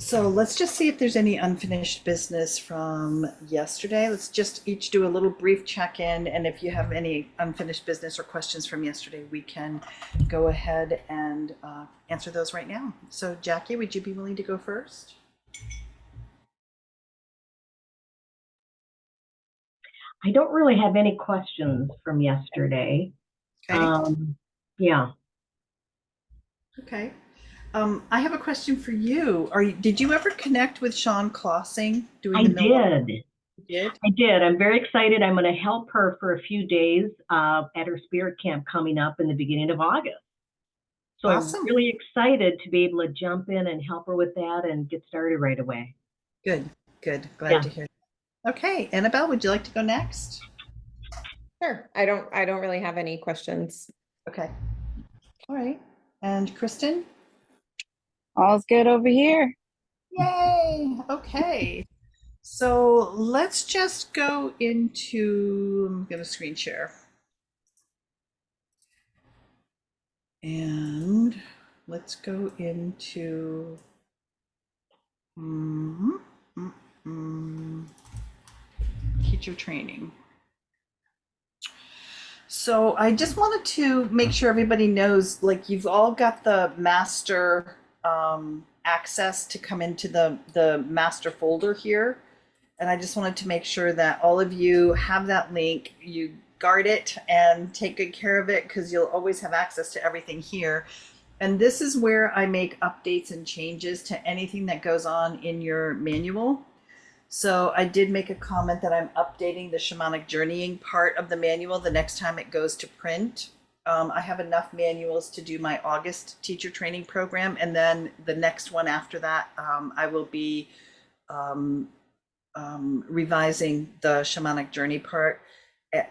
So let's just see if there's any unfinished business from yesterday. Let's just each do a little brief check-in, and if you have any unfinished business or questions from yesterday, we can go ahead and answer those right now. So Jackie, would you be willing to go first? I don't really have any questions from yesterday. Okay. Um, yeah, Okay. I have a question for you. Did you ever connect with Sean Klossing doing I the Milwaukee? did. You did? I did. I'm very excited. I'm going to help her for a few days at her spirit camp coming up in the beginning of August. So I'm Awesome. really excited to be able to jump in and help her with that and get started right away. Good. Good. Glad Yeah. to hear that. Okay, Annabelle, would you like to go next? Sure. I don't really have any questions. Okay. All right. And Kristen? All's good over here. Yay! Okay. So let's just go into, I'm going to screen share. And let's go into mm, mm, mm, teacher training. So I just wanted to make sure everybody knows, like you've all got the master access to come into the master folder here. And I just wanted to make sure that all of you have that link, you guard it and take good care of it because you'll always have access to everything here. And this is where I make updates and changes to anything that goes on in your manual. So I did make a comment that I'm updating the shamanic journeying part of the manual the next time it goes to print. I have enough manuals to do my August teacher training program, and then the next one after that, I will be um, revising the shamanic journey part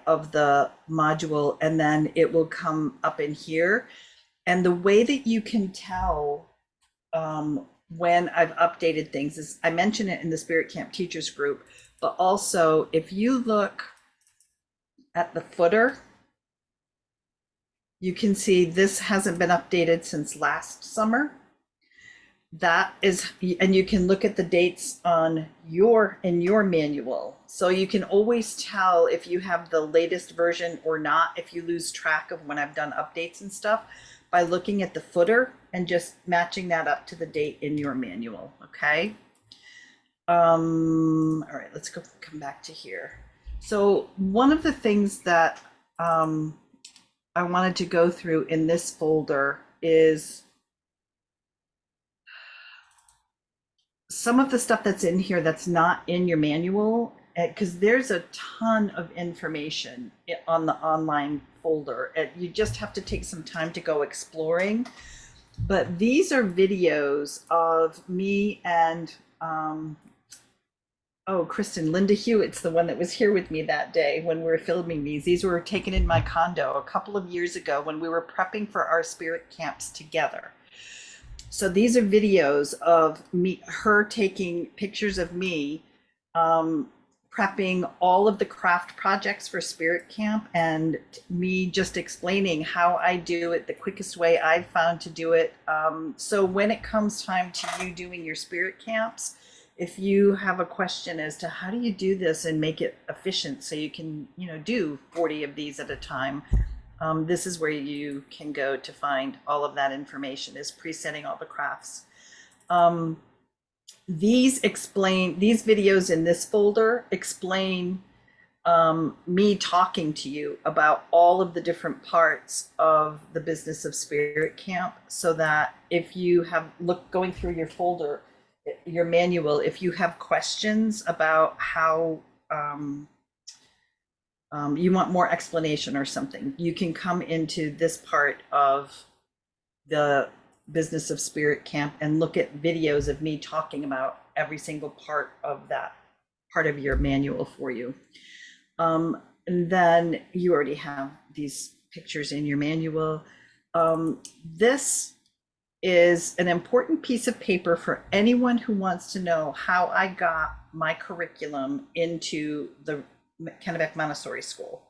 of the module, and then it will come up in here. And the way that you can tell when I've updated things is I mention it in the Spirit Camp Teachers group, but also if you look at the footer, you can see this hasn't been updated since last summer. That is, and you can look at the dates on in your manual. So you can always tell if you have the latest version or not, if you lose track of when I've done updates and stuff, by looking at the footer and just matching that up to the date in your manual. Okay. All right, let's come back to here. So one of the things that I wanted to go through in this folder is some of the stuff that's in here that's not in your manual, because there's a ton of information on the online folder. You just have to take some time to go exploring. But these are videos of me and, oh, Kristen, Linda Hewitt's the one that was here with me that day when we were filming these. These were taken in my condo a couple of years ago when we were prepping for our spirit camps together. So these are videos of her taking pictures of me prepping all of the craft projects for Spirit Camp, and me just explaining how I do it, the quickest way I've found to do it. So when it comes time to you doing your Spirit Camps, if you have a question as to how do you do this and make it efficient so you can, do 40 of these at a time, this is where you can go to find all of that information, is presetting all the crafts. These videos in this folder explain me talking to you about all of the different parts of the business of Spirit Camp, so that if you have going through your folder, your manual, if you have questions about how you want more explanation or something, you can come into this part of the business of Spirit Camp and look at videos of me talking about every single part of that part of your manual for you. And then you already have these pictures in your manual. This is an important piece of paper for anyone who wants to know how I got my curriculum into the Kennebec Montessori School.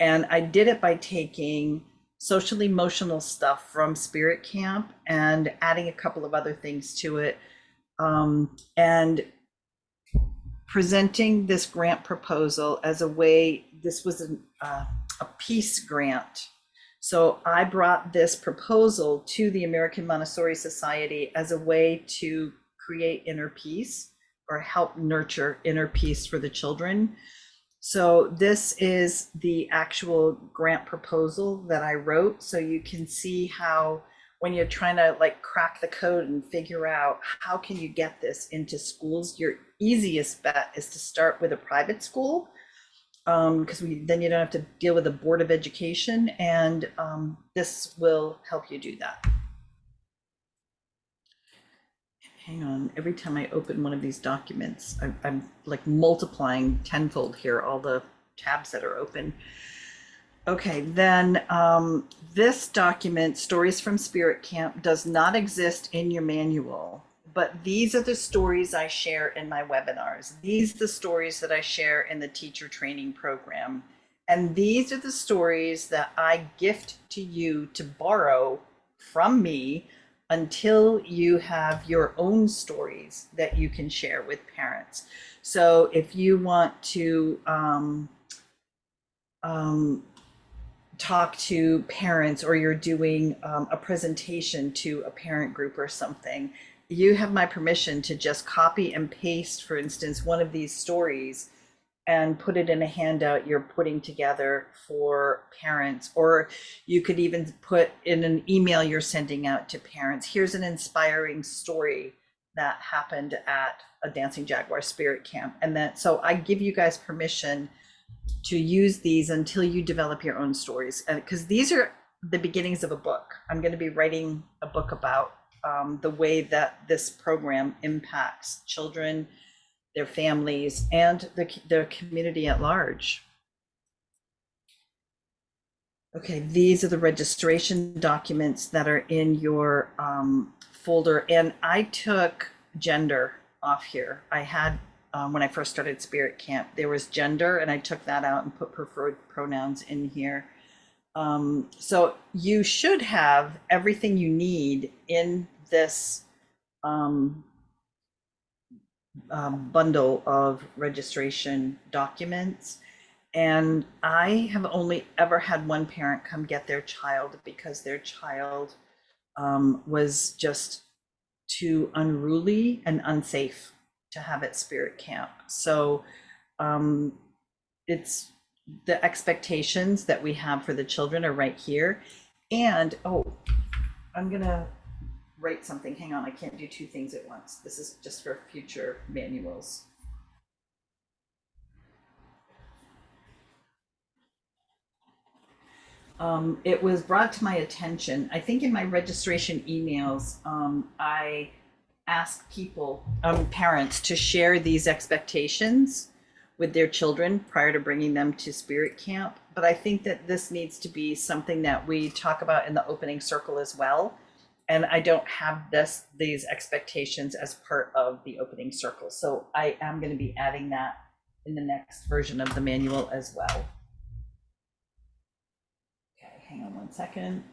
And I did it by taking social emotional stuff from Spirit Camp and adding a couple of other things to it. And presenting this grant proposal as a way, this was a peace grant. So I brought this proposal to the American Montessori Society as a way to create inner peace or help nurture inner peace for the children. So this is the actual grant proposal that I wrote. So you can see how when you're trying to like crack the code and figure out how can you get this into schools, your easiest bet is to start with a private school, because then you don't have to deal with the Board of Education, and this will help you do that. Hang on, every time I open one of these documents, I'm like multiplying tenfold here, all the tabs that are open. Okay, then this document, Stories from Spirit Camp, does not exist in your manual, but these are the stories I share in my webinars. These are the stories that I share in the teacher training program. And these are the stories that I gift to you to borrow from me until you have your own stories that you can share with parents. So if you want to talk to parents, or you're doing a presentation to a parent group or something, you have my permission to just copy and paste, for instance, one of these stories and put it in a handout you're putting together for parents. Or you could even put in an email you're sending out to parents. Here's an inspiring story that happened at a Dancing Jaguar Spirit Camp. And that, so I give you guys permission to use these until you develop your own stories, because these are the beginnings of a book. I'm going to be writing a book about the way that this program impacts children, their families, and the community at large. Okay, these are the registration documents that are in your folder, and I took gender off here. I had when I first started Spirit Camp, there was gender, and I took that out and put preferred pronouns in here. So you should have everything you need in this bundle of registration documents. And I have only ever had one parent come get their child because their child was just too unruly and unsafe to have at Spirit Camp. So it's the expectations that we have for the children are right here. And oh, I'm gonna write something. Hang on, I can't do two things at once. This is just for future manuals. It was brought to my attention, I think in my registration emails, I asked people, parents, to share these expectations with their children prior to bringing them to Spirit Camp. But I think that this needs to be something that we talk about in the opening circle as well. And I don't have these expectations as part of the opening circle. So I am going to be adding that in the next version of the manual as well. Okay, hang on one second.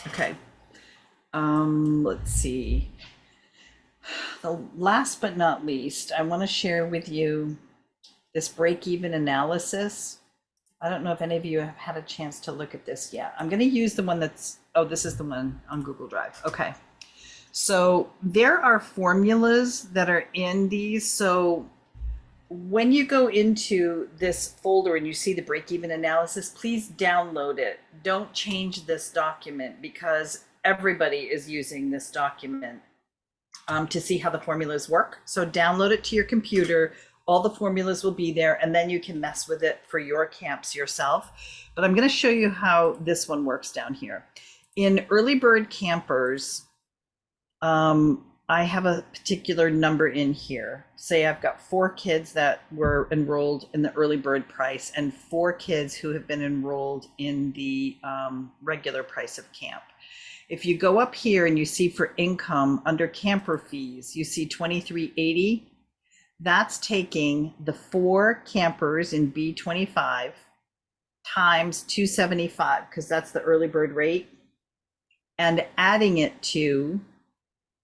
Okay, let's see. The last but not least, I want to share with you this break-even analysis. I don't know if any of you have had a chance to look at this yet. I'm going to use the one that's, oh, this is the one on Google Drive. Okay. So there are formulas that are in these. So when you go into this folder and you see the break-even analysis, please download it. Don't change this document, because everybody is using this document to see how the formulas work. So download it to your computer. All the formulas will be there, and then you can mess with it for your camps yourself. But I'm going to show you how this one works down here. In Early Bird Campers, I have a particular number in here. Say I've got 4 kids that were enrolled in the early bird price and 4 kids who have been enrolled in the regular price of camp. If you go up here and you see for income under camper fees, you see $23.80. That's taking the 4 campers in B25 times 275, because that's the early bird rate, and adding it to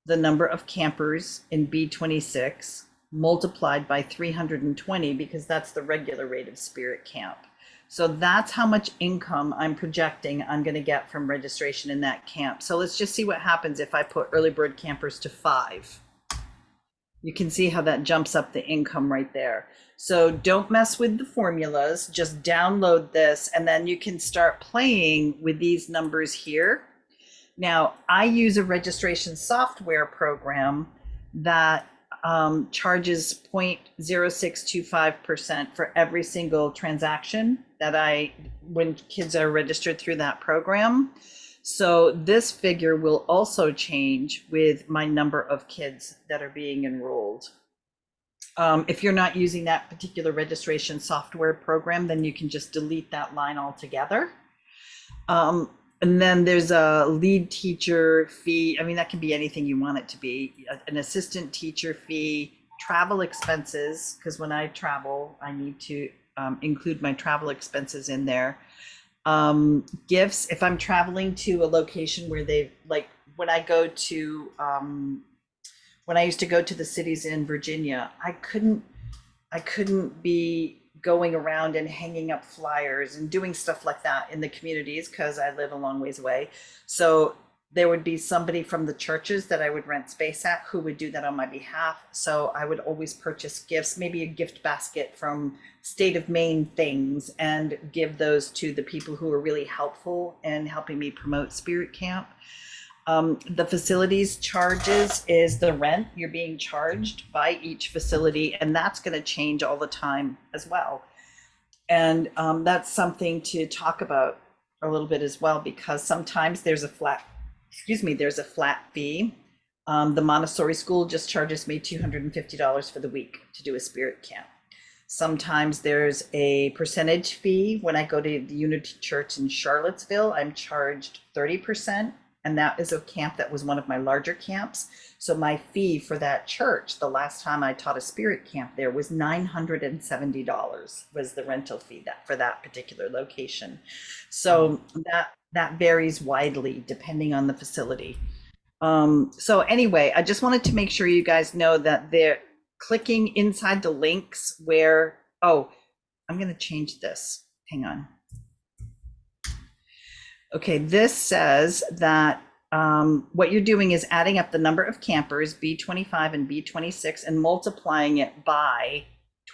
the number of campers in B26 multiplied by 320, because that's the regular rate of Spirit Camp. So that's how much income I'm projecting I'm going to get from registration in that camp. So let's just see what happens if I put early bird campers to 5. You can see how that jumps up the income right there. So don't mess with the formulas, just download this, and then you can start playing with these numbers here. Now, I use a registration software program that charges 0.0625% for every single transaction that when kids are registered through that program. So this figure will also change with my number of kids that are being enrolled. If you're not using that particular registration software program, then you can just delete that line altogether. And then there's a lead teacher fee. I mean, that can be anything you want it to be. An assistant teacher fee, travel expenses, because when I travel, I need to include my travel expenses in there. Gifts, if I'm traveling to a location where they, like when I go to, when I used to go to the cities in Virginia, I couldn't be going around and hanging up flyers and doing stuff like that in the communities because I live a long ways away. So there would be somebody from the churches that I would rent space at who would do that on my behalf. So I would always purchase gifts, maybe a gift basket from State of Maine things, and give those to the people who are really helpful in helping me promote Spirit Camp. The facilities charges is the rent you're being charged by each facility, and that's going to change all the time as well. And that's something to talk about a little bit as well, because sometimes there's a flat fee. The Montessori school just charges me $250 for the week to do a Spirit Camp. Sometimes there's a percentage fee. When I go to the Unity Church in Charlottesville, I'm charged 30%. And that is a camp that was one of my larger camps. So my fee for that church, the last time I taught a Spirit Camp there, was $970 was the rental fee for that particular location. So that varies widely depending on the facility. So anyway, I just wanted to make sure you guys know that they're clicking inside the links where, I'm going to change this. Hang on. Okay, this says that what you're doing is adding up the number of campers, B25 and B26, and multiplying it by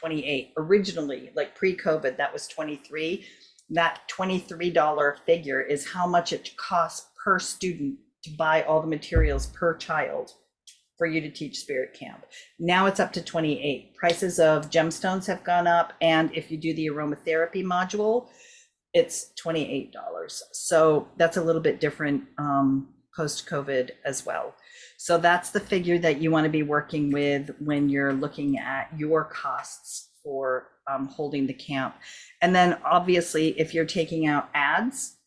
28. Originally, like pre-COVID, that was 23. That $23 figure is how much it costs per student to buy all the materials per child for you to teach Spirit Camp. Now it's up to 28. Prices of gemstones have gone up, and if you do the aromatherapy module, it's $28. So that's a little bit different post-COVID as well. So that's the figure that you want to be working with when you're looking at your costs for holding the camp. And then obviously, if you're taking out ads,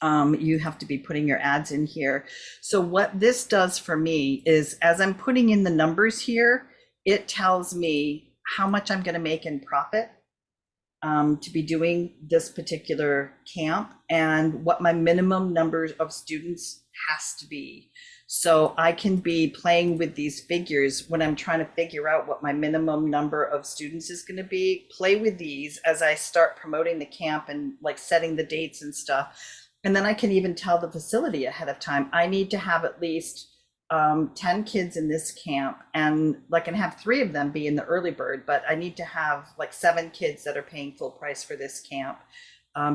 you have to be putting your ads in here. So what this does for me is, as I'm putting in the numbers here, it tells me how much I'm going to make in profit to be doing this particular camp, and what my minimum numbers of students has to be. So I can be playing with these figures when I'm trying to figure out what my minimum number of students is going to be. Play with these as I start promoting the camp and like setting the dates and stuff. And then I can even tell the facility ahead of time, I need to have at least 10 kids in this camp, and like, and have 3 of them be in the early bird, but I need to have like 7 kids that are paying full price for this camp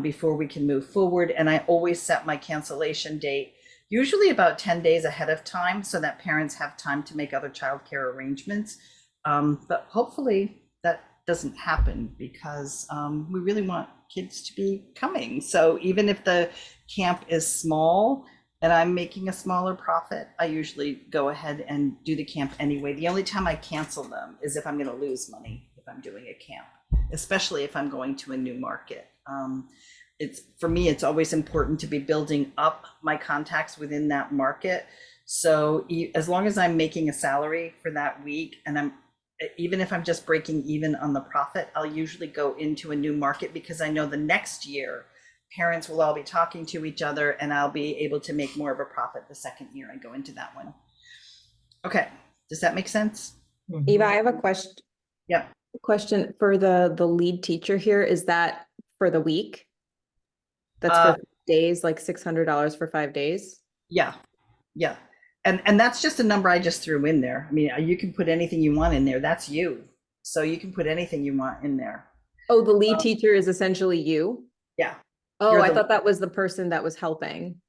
before we can move forward. And I always set my cancellation date usually about 10 days ahead of time, so that parents have time to make other childcare arrangements. But hopefully that doesn't happen, because we really want kids to be coming. So even if the camp is small and I'm making a smaller profit, I usually go ahead and do the camp anyway. The only time I cancel them is if I'm going to lose money if I'm doing a camp, especially if I'm going to a new market. For me, it's always important to be building up my contacts within that market. So as long as I'm making a salary for that week, and even if I'm just breaking even on the profit, I'll usually go into a new market because I know the next year parents will all be talking to each other and I'll be able to make more of a profit the second year I go into that one. Okay, does that make sense? Eva, I have a Yeah. question for the lead teacher here. Is that for the week? That's Uh, for days, like $600 for 5 days? Yeah, yeah. And that's just a number I just threw in there. I mean, you can put anything you want in there. That's you. So you can put anything you want in there. Oh, the lead teacher is essentially you? Yeah. Oh, You're I the- thought that was the person that was helping.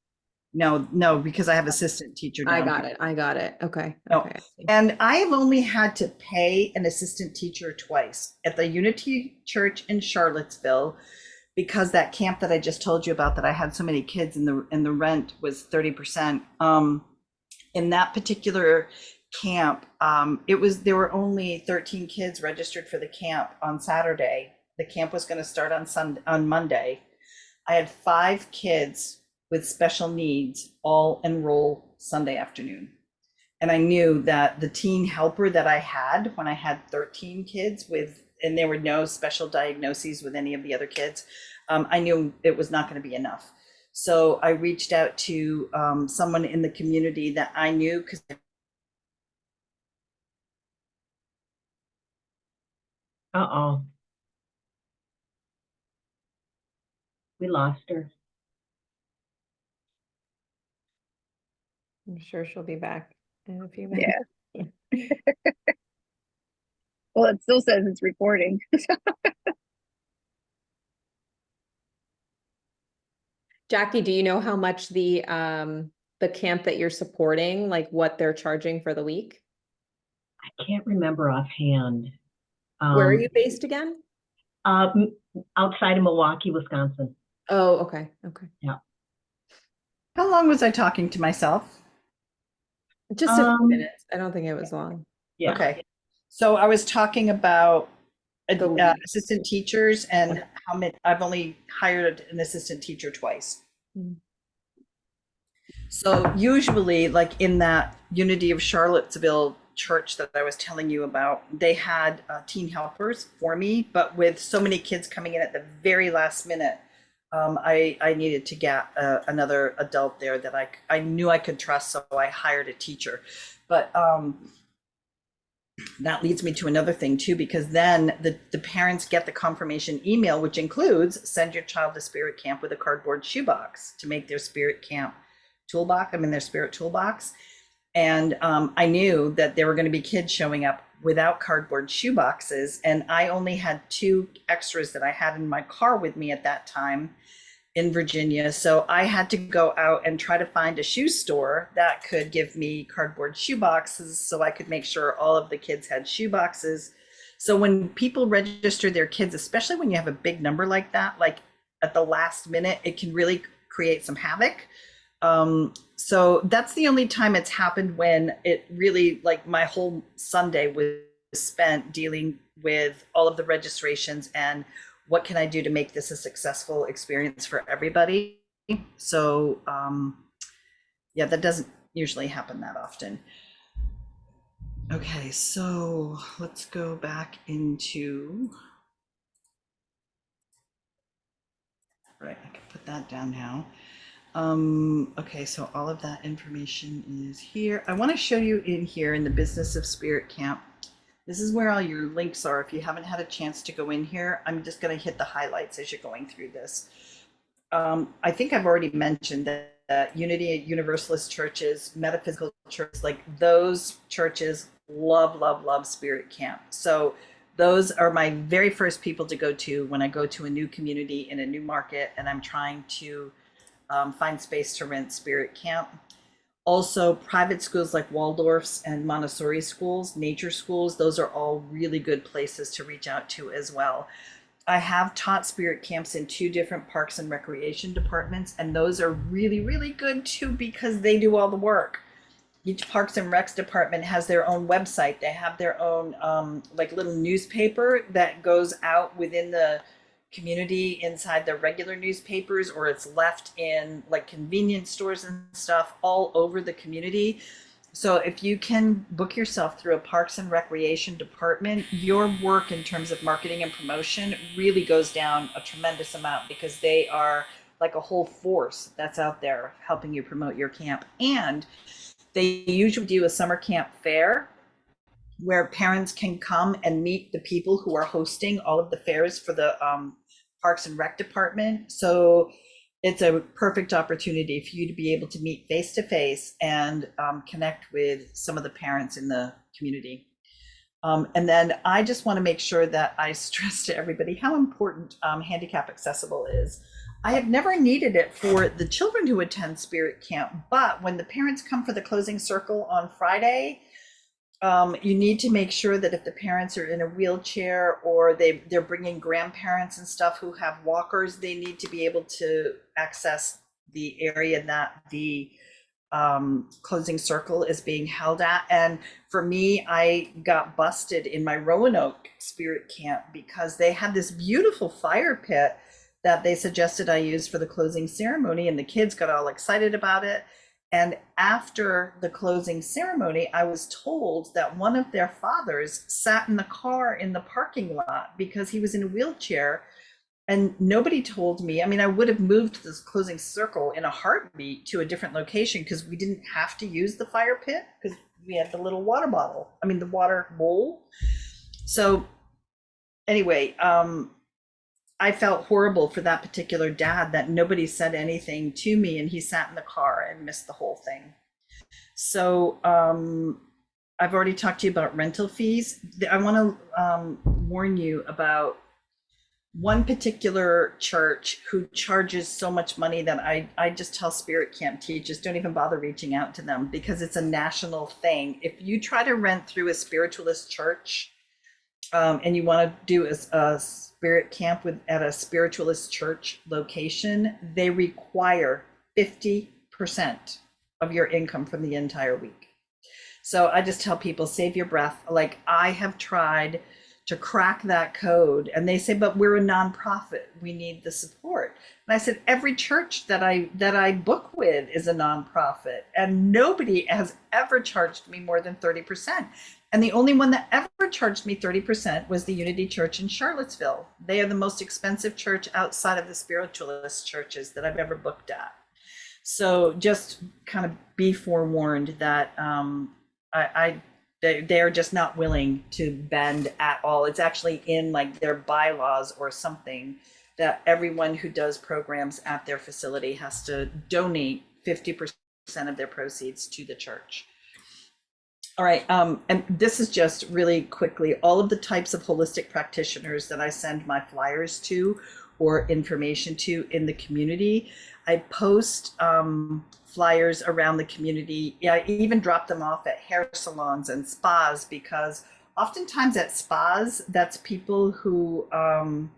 No, because I have assistant teacher I down got here. it. I got it. Okay. No. Okay. I see. And I have only had to pay an assistant teacher twice at the Unity Church in Charlottesville, because that camp that I just told you about, that I had so many kids and the rent was 30%. In that particular camp, there were only 13 kids registered for the camp on Saturday. The camp was going to start on Monday. I had 5 kids with special needs all enroll Sunday afternoon. And I knew that the teen helper that I had when I had 13 kids and there were no special diagnoses with any of the other kids, I knew it was not going to be enough. So I reached out to someone in the community that I knew, because Uh-oh. We lost her. I'm sure she'll be back in a few Yeah. minutes. Well, it still says it's recording. Jackie, do you know how much the camp that you're supporting, like what they're charging for the week? I can't remember offhand. Where are you based again? Outside of Milwaukee, Wisconsin. Oh, okay. Okay. Yeah. how long was I talking to myself? Just a few minutes. I don't think it was long. Yeah. Okay. So I was talking about The lead. assistant teachers and how many, I've only hired an assistant teacher twice. Mhm. So usually, like in that Unity of Charlottesville church that I was telling you about, they had teen helpers for me, but with so many kids coming in at the very last minute, I needed to get another adult there that I knew I could trust, so I hired a teacher. But that leads me to another thing too, because then the parents get the confirmation email, which includes send your child to spirit camp with a cardboard shoebox to make their spirit camp toolbox. I mean, their spirit toolbox. And I knew that there were going to be kids showing up without cardboard shoeboxes. And I only had 2 extras that I had in my car with me at that time in Virginia. So I had to go out and try to find a shoe store that could give me cardboard shoe boxes so I could make sure all of the kids had shoe boxes. So when people register their kids, especially when you have a big number like that, like at the last minute, it can really create some havoc. So that's the only time it's happened, when it really, like, my whole Sunday was spent dealing with all of the registrations and what can I do to make this a successful experience for everybody. So yeah, that doesn't usually happen that often. Okay, so let's go back into, right, I can put that down now. Okay, so all of that information is here. I want to show you in here in the Business of Spirit Camp. This is where all your links are. If you haven't had a chance to go in here, I'm just going to hit the highlights as you're going through this. I think I've already mentioned that Unity Universalist churches, metaphysical churches, like those churches love Spirit Camp. So those are my very first people to go to when I go to a new community in a new market and I'm trying to find space to rent Spirit Camp. Also, private schools like Waldorf's and Montessori schools, nature schools, those are all really good places to reach out to as well. I have taught spirit camps in 2 different parks and recreation departments, and those are really good too, because they do all the work. Each Parks and Recs department has their own website. They have their own like little newspaper that goes out within the community inside the regular newspapers, or it's left in like convenience stores and stuff all over the community. So if you can book yourself through a Parks and Recreation department, your work in terms of marketing and promotion really goes down a tremendous amount, because they are like a whole force that's out there helping you promote your camp. And they usually do a summer camp fair where parents can come and meet the people who are hosting all of the fairs for the Parks and Rec department. So it's a perfect opportunity for you to be able to meet face to face and connect with some of the parents in the community. And then I just want to make sure that I stress to everybody how important handicap accessible is. I have never needed it for the children who attend Spirit Camp, but when the parents come for the closing circle on Friday, you need to make sure that if the parents are in a wheelchair or they're bringing grandparents and stuff who have walkers, they need to be able to access the area that the closing circle is being held at. And for me, I got busted in my Roanoke Spirit Camp because they had this beautiful fire pit that they suggested I use for the closing ceremony, and the kids got all excited about it. And after the closing ceremony, I was told that one of their fathers sat in the car in the parking lot because he was in a wheelchair. And nobody told me. I mean, I would have moved this closing circle in a heartbeat to a different location because we didn't have to use the fire pit because we had the little water bottle. I mean, the water bowl. So anyway, I felt horrible for that particular dad that nobody said anything to me, and he sat in the car and missed the whole thing. So I've already talked to you about rental fees. I want to warn you about one particular church who charges so much money that I just tell Spirit Camp teachers, don't even bother reaching out to them because it's a national thing. If you try to rent through a spiritualist church and you want to do a Spirit Camp at a spiritualist church location, they require 50% of your income from the entire week. So I just tell people, save your breath. Like, I have tried to crack that code, and they say, but we're a nonprofit, we need the support. And I said, every church that I book with is a nonprofit, and nobody has ever charged me more than 30%. And the only one that ever charged me 30% was the Unity Church in Charlottesville. They are the most expensive church outside of the spiritualist churches that I've ever booked at. So just kind of be forewarned that they are just not willing to bend at all. It's actually in like their bylaws or something that everyone who does programs at their facility has to donate 50% of their proceeds to the church. All right, and this is just really quickly, all of the types of holistic practitioners that I send my flyers to or information to in the community. I post flyers around the community. Yeah, I even drop them off at hair salons and spas, because oftentimes at spas, that's people who are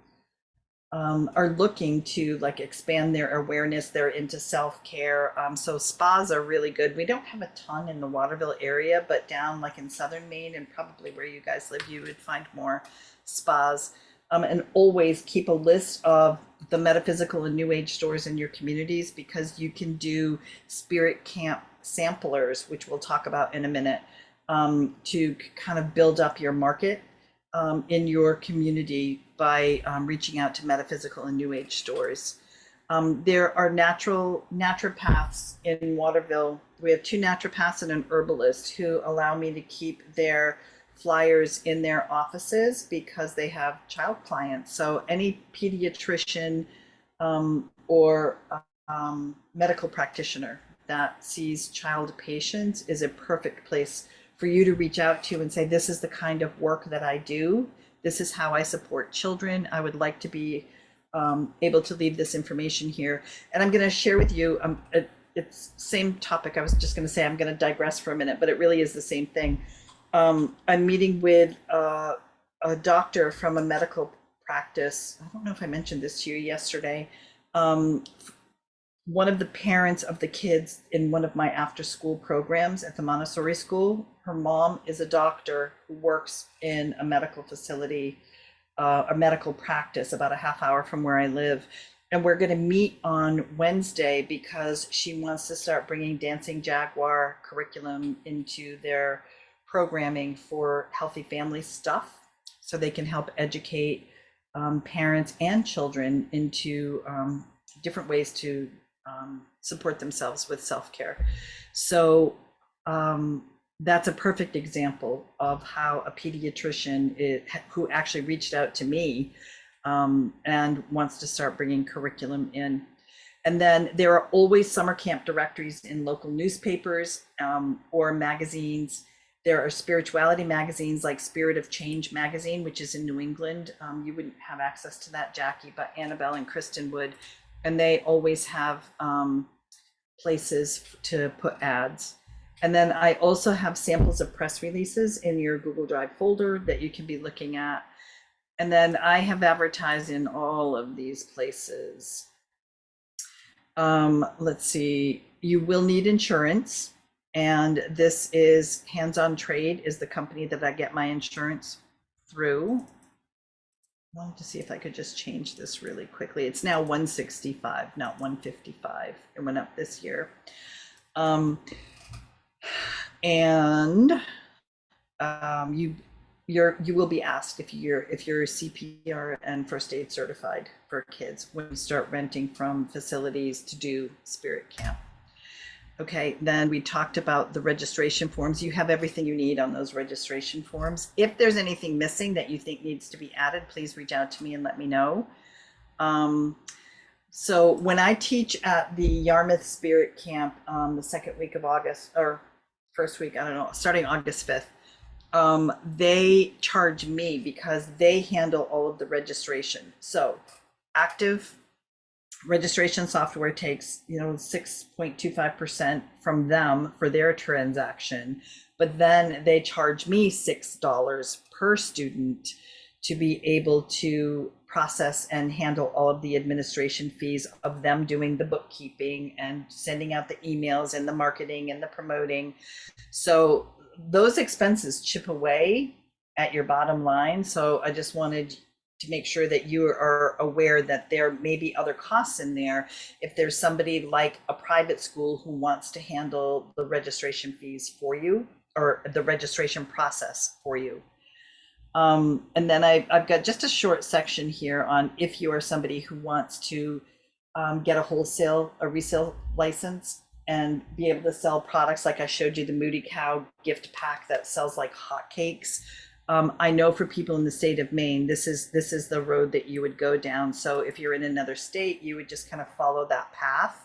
looking to like expand their awareness. They're into self-care. So spas are really good. We don't have a ton in the Waterville area, but down like in southern Maine and probably where you guys live, you would find more spas. And always keep a list of the metaphysical and new age stores in your communities, because you can do Spirit Camp samplers, which we'll talk about in a minute, to kind of build up your market in your community by reaching out to metaphysical and new age stores. There are naturopaths in Waterville. We have 2 naturopaths and an herbalist who allow me to keep their flyers in their offices because they have child clients. So any pediatrician or medical practitioner that sees child patients is a perfect place for you to reach out to and say, this is the kind of work that I do. This is how I support children. I would like to be able to leave this information here. And I'm going to share with you, it's same topic. I was just going to say, I'm going to digress for a minute, but it really is the same thing. I'm meeting with a doctor from a medical practice. I don't know if I mentioned this to you yesterday. One of the parents of the kids in one of my after school programs at the Montessori school, her mom is a doctor who works in a medical facility, a medical practice about a half hour from where I live. and we're going to meet on Wednesday because she wants to start bringing Dancing Jaguar curriculum into their programming for healthy family stuff, so they can help educate parents and children into different ways to support themselves with self-care. So that's a perfect example of how a pediatrician who actually reached out to me and wants to start bringing curriculum in. And then there are always summer camp directories in local newspapers or magazines. There are spirituality magazines like Spirit of Change magazine, which is in New England. You wouldn't have access to that, Jackie, but Annabelle and Kristen would. And they always have places to put ads. And then I also have samples of press releases in your Google Drive folder that you can be looking at. And then I have advertised in all of these places. Let's see, you will need insurance. And this is Hands On Trade is the company that I get my insurance through. I wanted to see if I could just change this really quickly. It's now 165, not 155. It went up this year. You will be asked if you're CPR and first aid certified for kids when you start renting from facilities to do spirit camp. Okay, then we talked about the registration forms. You have everything you need on those registration forms. If there's anything missing that you think needs to be added, please reach out to me and let me know. So when I teach at the Yarmouth Spirit Camp the second week of August, or first week, I don't know, starting August 5th, they charge me because they handle all of the registration. So active registration software takes 6.25% from them for their transaction, but then they charge me $6 per student to be able to process and handle all of the administration fees of them doing the bookkeeping and sending out the emails and the marketing and the promoting. So those expenses chip away at your bottom line. So I just wanted to make sure that you are aware that there may be other costs in there if there's somebody like a private school who wants to handle the registration fees for you or the registration process for you. And then I've got just a short section here on if you are somebody who wants to get a resale license and be able to sell products like I showed you the Moody Cow gift pack that sells like hotcakes. I know for people in the state of Maine, this is the road that you would go down. So if you're in another state, you would just kind of follow that path.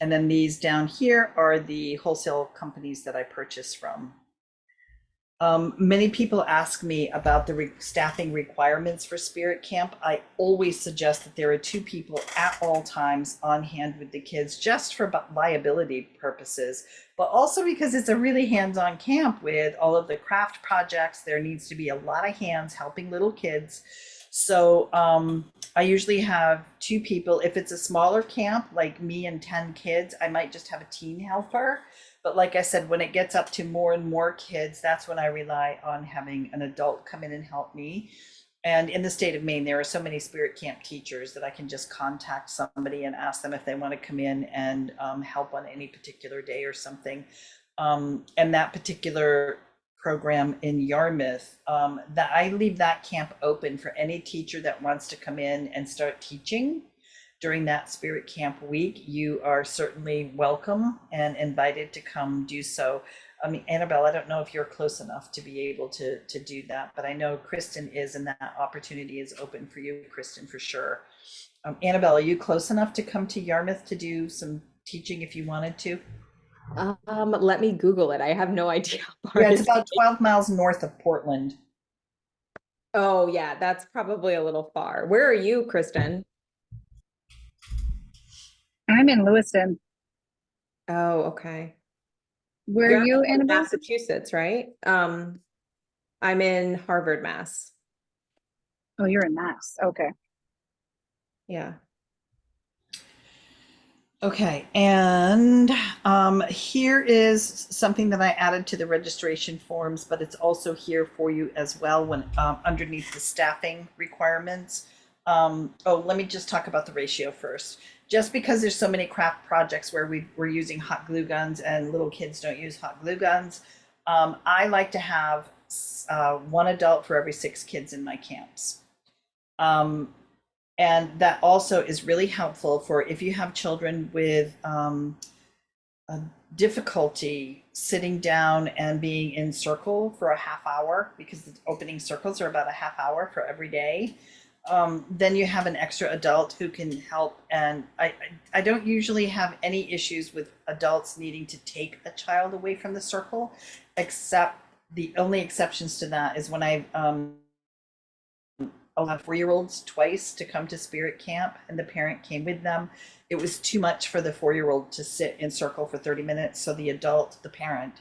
And then these down here are the wholesale companies that I purchase from. Many people ask me about the staffing requirements for Spirit Camp. I always suggest that there are 2 people at all times on hand with the kids, just for liability purposes, but also because it's a really hands-on camp with all of the craft projects. There needs to be a lot of hands helping little kids. So I usually have 2 people. If it's a smaller camp, like me and 10 kids, I might just have a teen helper. But like I said, when it gets up to more and more kids, that's when I rely on having an adult come in and help me. And in the state of Maine, there are so many spirit camp teachers that I can just contact somebody and ask them if they want to come in and help on any particular day or something. And that particular program in Yarmouth, that I leave that camp open for any teacher that wants to come in and start teaching during that Spirit Camp week. You are certainly welcome and invited to come do so. I mean, Annabelle, I don't know if you're close enough to be able to do that, but I know Kristen is, and that opportunity is open for you, Kristen, for sure. Annabelle, are you close enough to come to Yarmouth to do some teaching if you wanted to? Let me Google it. I have no idea how far Yeah, it's it is. about 12 miles north of Portland. Oh yeah, that's probably a little far. Where are you, Kristen? I'm in Lewiston. Oh, okay. Where are You're you, in Annabelle? Massachusetts, right? I'm in Harvard, Mass. Oh, you're in Mass. Okay. Yeah. Okay, and here is something that I added to the registration forms, but it's also here for you as well when underneath the staffing requirements. Oh, let me just talk about the ratio first. Just because there's so many craft projects where we're using hot glue guns and little kids don't use hot glue guns, I like to have one adult for every 6 kids in my camps. Um, and that also is really helpful for if you have children with a difficulty sitting down and being in circle for a half hour, because the opening circles are about a half hour for every day. Then you have an extra adult who can help. And I don't usually have any issues with adults needing to take a child away from the circle, except the only exceptions to that is when I've allowed 4-year-olds twice to come to spirit camp and the parent came with them. It was too much for the 4-year-old to sit in circle for 30 minutes. So the adult, the parent,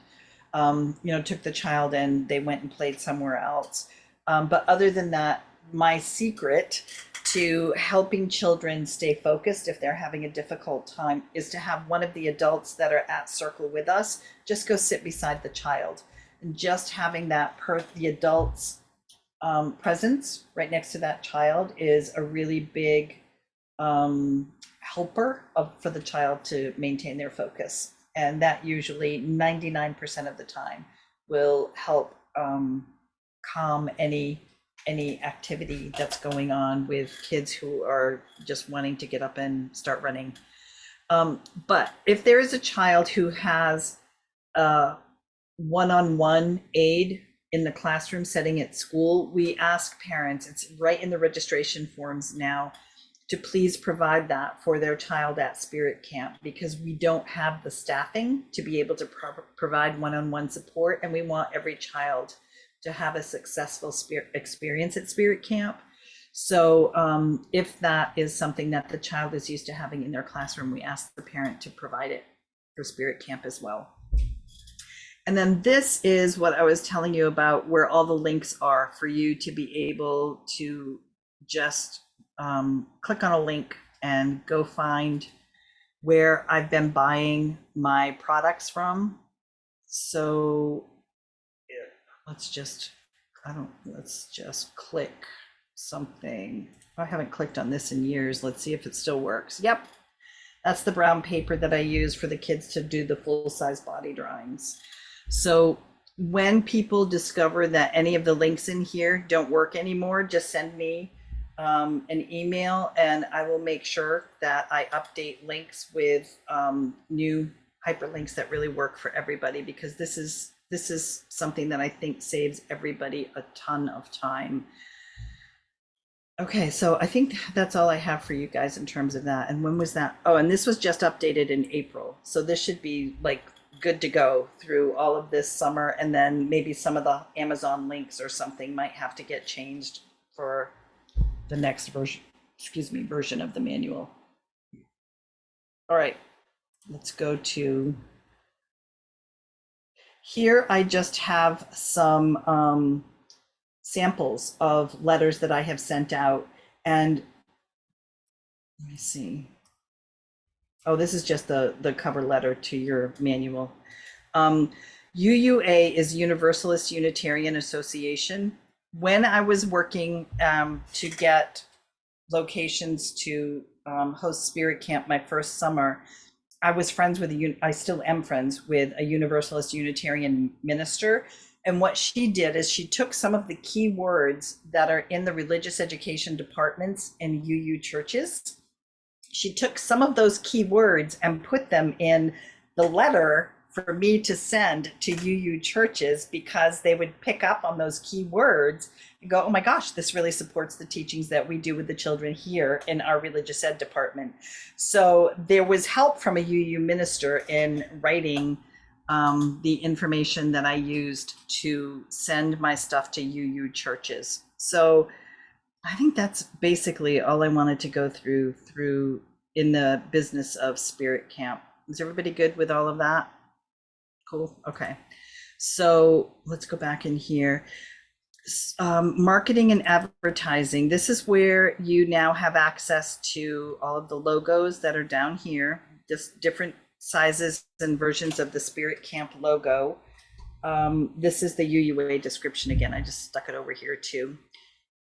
took the child and they went and played somewhere else. But other than that, my secret to helping children stay focused if they're having a difficult time is to have one of the adults that are at circle with us just go sit beside the child, and just having the adult's presence right next to that child is a really big helper for the child to maintain their focus. And that usually 99% of the time will help calm any activity that's going on with kids who are just wanting to get up and start running. But if there is a child who has a one-on-one aid in the classroom setting at school, we ask parents, it's right in the registration forms now, to please provide that for their child at spirit camp, because we don't have the staffing to be able to provide one-on-one support, and we want every child to have a successful experience at spirit camp. So if that is something that the child is used to having in their classroom, we ask the parent to provide it for spirit camp as well. And then this is what I was telling you about, where all the links are for you to be able to just click on a link and go find where I've been buying my products from. So let's just click something. I haven't clicked on this in years. Let's see if it still works. Yep. That's the brown paper that I use for the kids to do the full-size body drawings. So when people discover that any of the links in here don't work anymore, just send me an email and I will make sure that I update links with new hyperlinks that really work for everybody, because this is something that I think saves everybody a ton of time. Okay, so I think that's all I have for you guys in terms of that. And when was that? Oh, and this was just updated in April. So this should be like good to go through all of this summer. And then maybe some of the Amazon links or something might have to get changed for the next version of the manual. All right, let's go to here. I just have some samples of letters that I have sent out, and let me see. Oh, this is just the cover letter to your manual. UUA is Universalist Unitarian Association. When I was working to get locations to host Spirit Camp my first summer, I was friends with I still am friends with a Universalist Unitarian minister. And what she did is she took some of the key words that are in the religious education departments in UU churches. She took some of those key words and put them in the letter for me to send to UU churches, because they would pick up on those key words and go, oh my gosh, this really supports the teachings that we do with the children here in our religious ed department. So there was help from a UU minister in writing the information that I used to send my stuff to UU churches. So I think that's basically all I wanted to go through in the business of Spirit Camp. Is everybody good with all of that? Cool. Okay. So let's go back in here. Marketing and advertising. This is where you now have access to all of the logos that are down here, just different sizes and versions of the Spirit Camp logo. This is the UUA description again. I just stuck it over here too.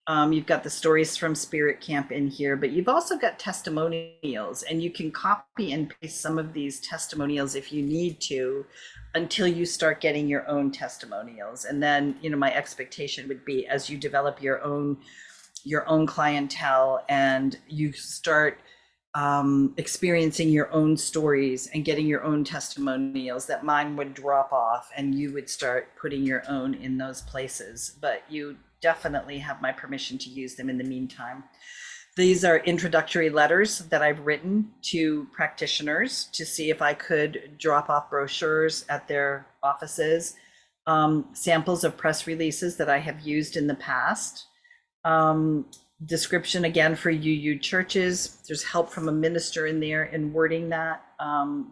You've got the stories from Spirit Camp in here, but you've also got testimonials, and you can copy and paste some of these testimonials if you need to until you start getting your own testimonials. And then, my expectation would be as you develop your own clientele and you start experiencing your own stories and getting your own testimonials, that mine would drop off and you would start putting your own in those places. But you definitely have my permission to use them in the meantime. These are introductory letters that I've written to practitioners to see if I could drop off brochures at their offices, samples of press releases that I have used in the past. Description again for UU churches. There's help from a minister in there in wording that.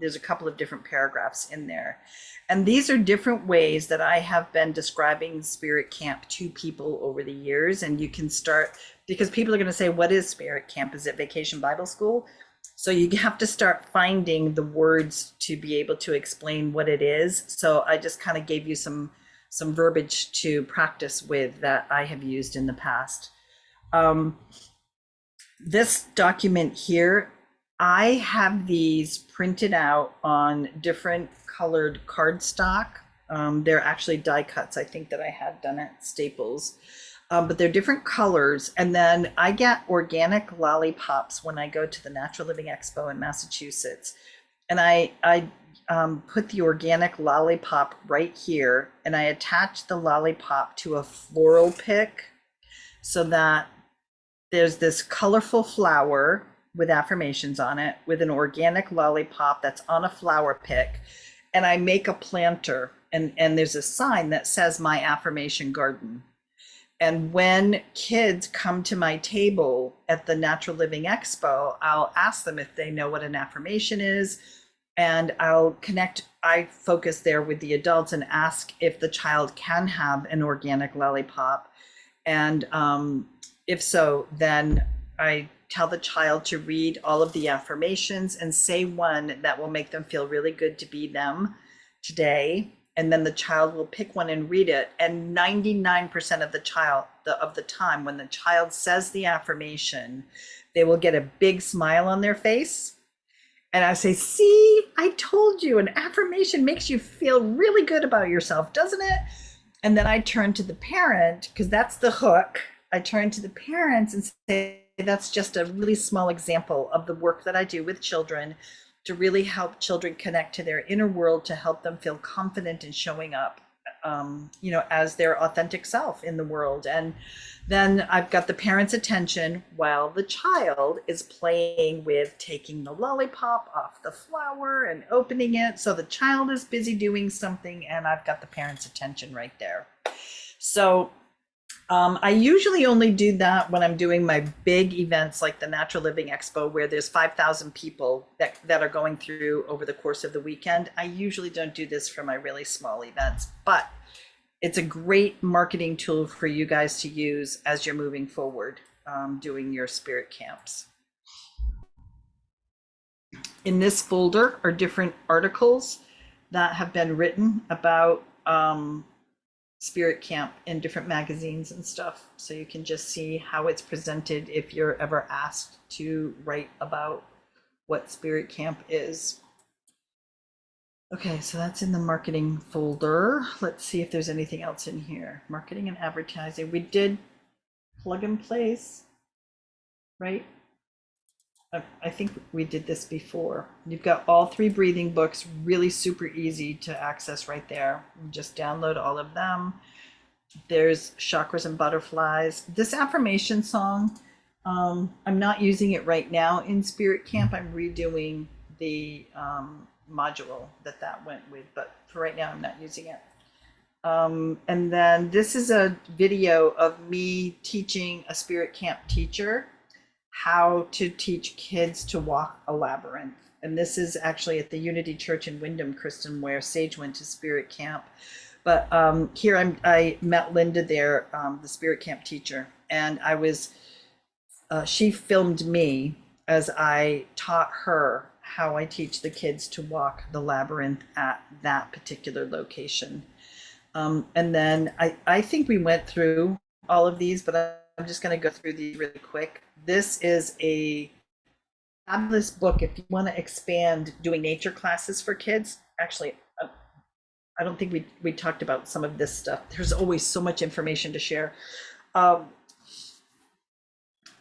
There's a couple of different paragraphs in there. And these are different ways that I have been describing Spirit Camp to people over the years. And you can start, because people are going to say, what is Spirit Camp? Is it Vacation Bible School? So you have to start finding the words to be able to explain what it is. So I just kind of gave you some verbiage to practice with that I have used in the past. This document here, I have these printed out on different colored cardstock. They're actually die cuts, I think, that I had done at Staples. But they're different colors. And then I get organic lollipops when I go to the Natural Living Expo in Massachusetts. And I put the organic lollipop right here, and I attach the lollipop to a floral pick so that there's this colorful flower with affirmations on it with an organic lollipop that's on a flower pick. And I make a planter, and there's a sign that says my affirmation garden. And when kids come to my table at the Natural Living Expo, I'll ask them if they know what an affirmation is. And I focus there with the adults and ask if the child can have an organic lollipop. And if so, then I tell the child to read all of the affirmations and say one that will make them feel really good to be them today. And then the child will pick one and read it. And 99% of the time, when the child says the affirmation, they will get a big smile on their face. And I say, see, I told you, an affirmation makes you feel really good about yourself, doesn't it? And then I turn to the parent, because that's the hook. I turn to the parents and say, that's just a really small example of the work that I do with children to really help children connect to their inner world, to help them feel confident in showing up, as their authentic self in the world. And then I've got the parent's attention while the child is playing with taking the lollipop off the flower and opening it. So the child is busy doing something, and I've got the parent's attention right there. So I usually only do that when I'm doing my big events like the Natural Living Expo, where there's 5,000 people that are going through over the course of the weekend. I usually don't do this for my really small events, but it's a great marketing tool for you guys to use as you're moving forward doing your spirit camps. In this folder are different articles that have been written about Spirit Camp in different magazines and stuff. So you can just see how it's presented if you're ever asked to write about what Spirit Camp is. Okay, so that's in the marketing folder. Let's see if there's anything else in here. Marketing and advertising. We did plug and place, right? I think we did this before. You've got all 3 breathing books, really super easy to access right there. You just download all of them. There's chakras and butterflies. This affirmation song, I'm not using it right now in Spirit Camp. I'm redoing the module that went with, but for right now, I'm not using it. And then this is a video of me teaching a Spirit Camp teacher how to teach kids to walk a labyrinth. And this is actually at the Unity Church in Wyndham, Kristen, where Sage went to Spirit Camp. But here I met Linda there, the Spirit Camp teacher, and she filmed me as I taught her how I teach the kids to walk the labyrinth at that particular location. And then I think we went through all of these, but I'm I'm just going to go through these really quick. This is a fabulous book if you want to expand doing nature classes for kids. Actually, I don't think we talked about some of this stuff. There's always so much information to share.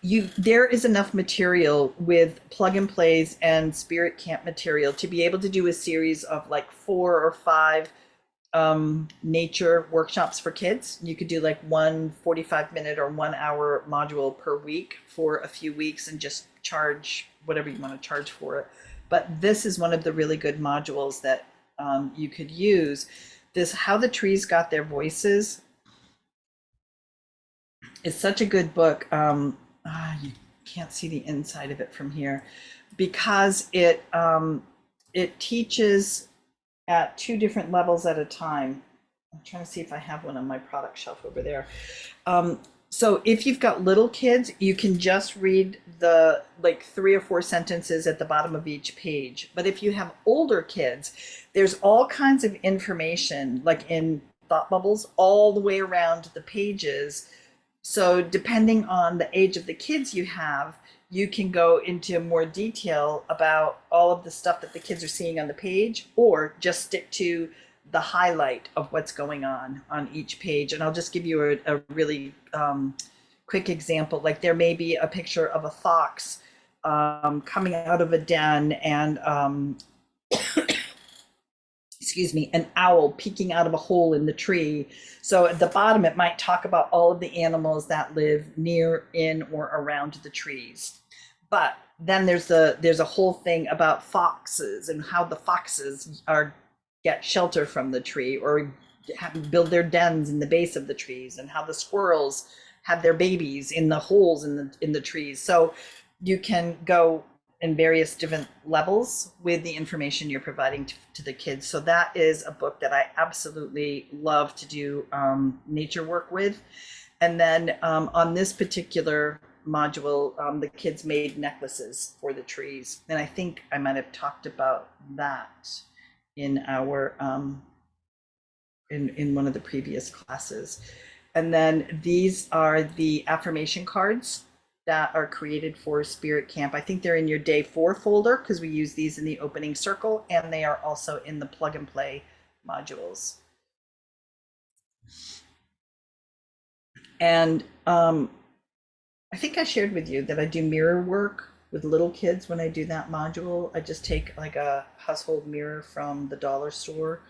There is enough material with plug and plays and spirit camp material to be able to do a series of like 4 or 5 nature workshops for kids. You could do like one 45-minute or 1 hour module per week for a few weeks and just charge whatever you want to charge for it. But this is one of the really good modules that you could use. This How the Trees Got Their Voices is such a good book. You can't see the inside of it from here because it teaches at 2 different levels at a time. I'm trying to see if I have one on my product shelf over there. So if you've got little kids, you can just read the like 3 or 4 sentences at the bottom of each page. But if you have older kids, there's all kinds of information like in thought bubbles all the way around the pages. So depending on the age of the kids you have, you can go into more detail about all of the stuff that the kids are seeing on the page, or just stick to the highlight of what's going on each page. And I'll just give you a really quick example. Like there may be a picture of a fox coming out of a den and excuse me, an owl peeking out of a hole in the tree. So at the bottom, it might talk about all of the animals that live near, in, or around the trees. But then there's a whole thing about foxes and how the foxes get shelter from the tree or build their dens in the base of the trees, and how the squirrels have their babies in the holes in the trees. So you can go in various different levels with the information you're providing to the kids. So that is a book that I absolutely love to do nature work with. And then on this particular module, the kids made necklaces for the trees. And I think I might have talked about that in our in one of the previous classes. And then these are the affirmation cards that are created for Spirit Camp. I think they're in your day 4 folder because we use these in the opening circle, and they are also in the plug and play modules. And I think I shared with you that I do mirror work with little kids when I do that module. I just take like a household mirror from the dollar store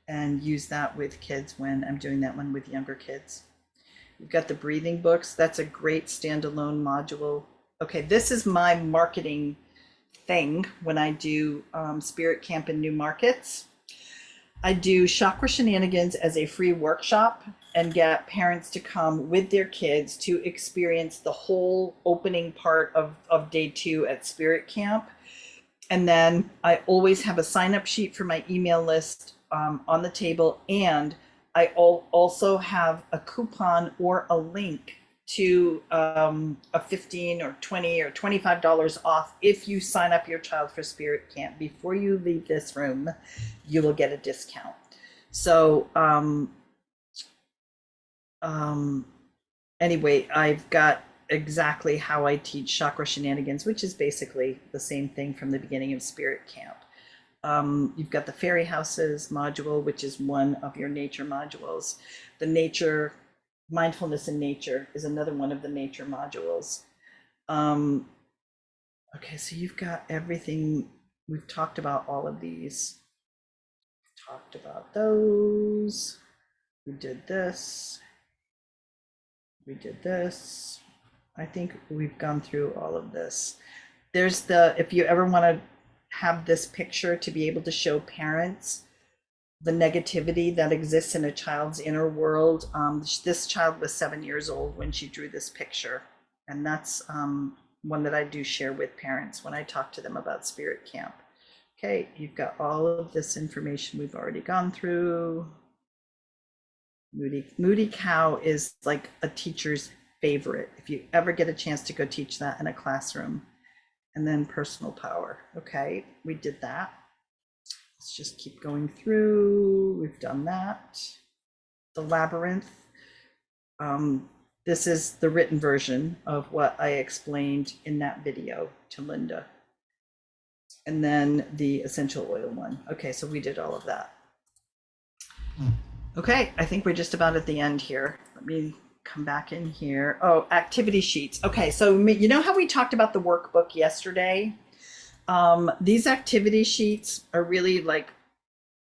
and use that with kids when I'm doing that one with younger kids. You've got the breathing books. That's a great standalone module. Okay, this is my marketing thing when I do Spirit Camp in new markets. I do Chakra Shenanigans as a free workshop and get parents to come with their kids to experience the whole opening part of day 2 at Spirit Camp. And then I always have a sign-up sheet for my email list on the table, and I also have a coupon or a link to a 15 or 20 or $25 off if you sign up your child for Spirit Camp. Before you leave this room, you will get a discount. So anyway, I've got exactly how I teach Chakra Shenanigans, which is basically the same thing from the beginning of Spirit Camp. You've got the fairy houses module, which is one of your nature modules. The nature, mindfulness in nature is another one of the nature modules. Okay, so you've got everything. We've talked about all of these. Talked about those. We did this. We did this. I think we've gone through all of this. There's if you ever want to have this picture to be able to show parents the negativity that exists in a child's inner world. This child was 7 years old when she drew this picture. And that's one that I do share with parents when I talk to them about Spirit Camp. Okay, you've got all of this information we've already gone through. Moody Cow is like a teacher's favorite if you ever get a chance to go teach that in a classroom. And then personal power. Okay, we did that. Let's just keep going through. We've done that. The labyrinth. This is the written version of what I explained in that video to Linda. And then the essential oil one. Okay, so we did all of that. Okay, I think we're just about at the end here. Let me come back in here. Oh, activity sheets. Okay, so you know how we talked about the workbook yesterday? These activity sheets are really like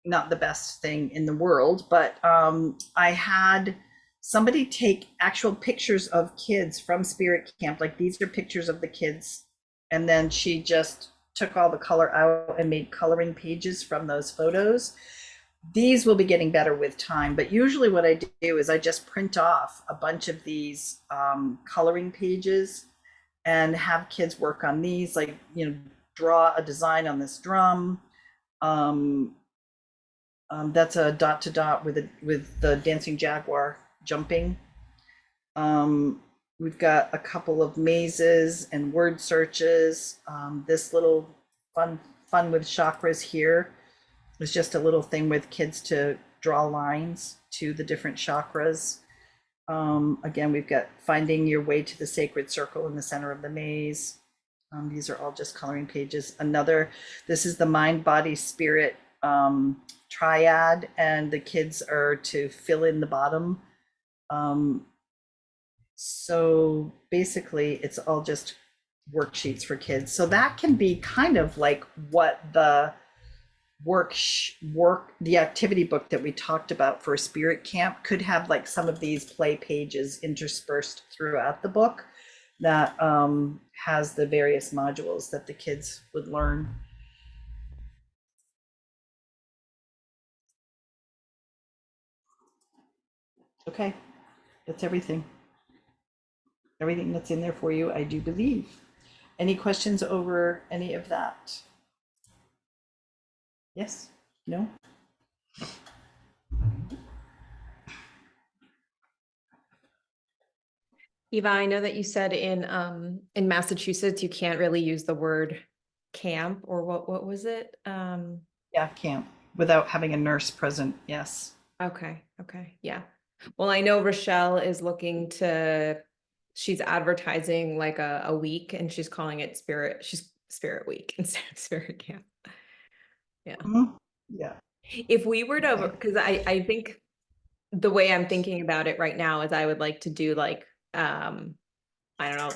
not the best thing in the world, but I had somebody take actual pictures of kids from Spirit Camp. Like these are pictures of the kids. And then she just took all the color out and made coloring pages from those photos. These will be getting better with time, but usually what I do is I just print off a bunch of these coloring pages and have kids work on these, like, draw a design on this drum. That's a dot to dot with the dancing jaguar jumping. We've got a couple of mazes and word searches. This little fun with chakras here is just a little thing with kids to draw lines to the different chakras. Again, we've got finding your way to the sacred circle in the center of the maze. These are all just coloring pages. This is the mind, body, spirit triad, and the kids are to fill in the bottom. So basically it's all just worksheets for kids. So that can be kind of like what the the activity book that we talked about for a spirit camp could have, like some of these play pages interspersed throughout the book that has the various modules that the kids would learn. Okay, that's everything. Everything that's in there for you, I do believe. Any questions over any of that? Yes? No? Eva, I know that you said in Massachusetts you can't really use the word camp, or what was it? Yeah, camp without having a nurse present. Yes. Okay, yeah. Well, I know Rochelle is looking to, she's advertising like a week, and she's calling it Spirit Week instead of Spirit Camp. Yeah. Mhm. Yeah. If we were to, Okay. because I think the way I'm thinking about it right now is I would like to do like, I don't know,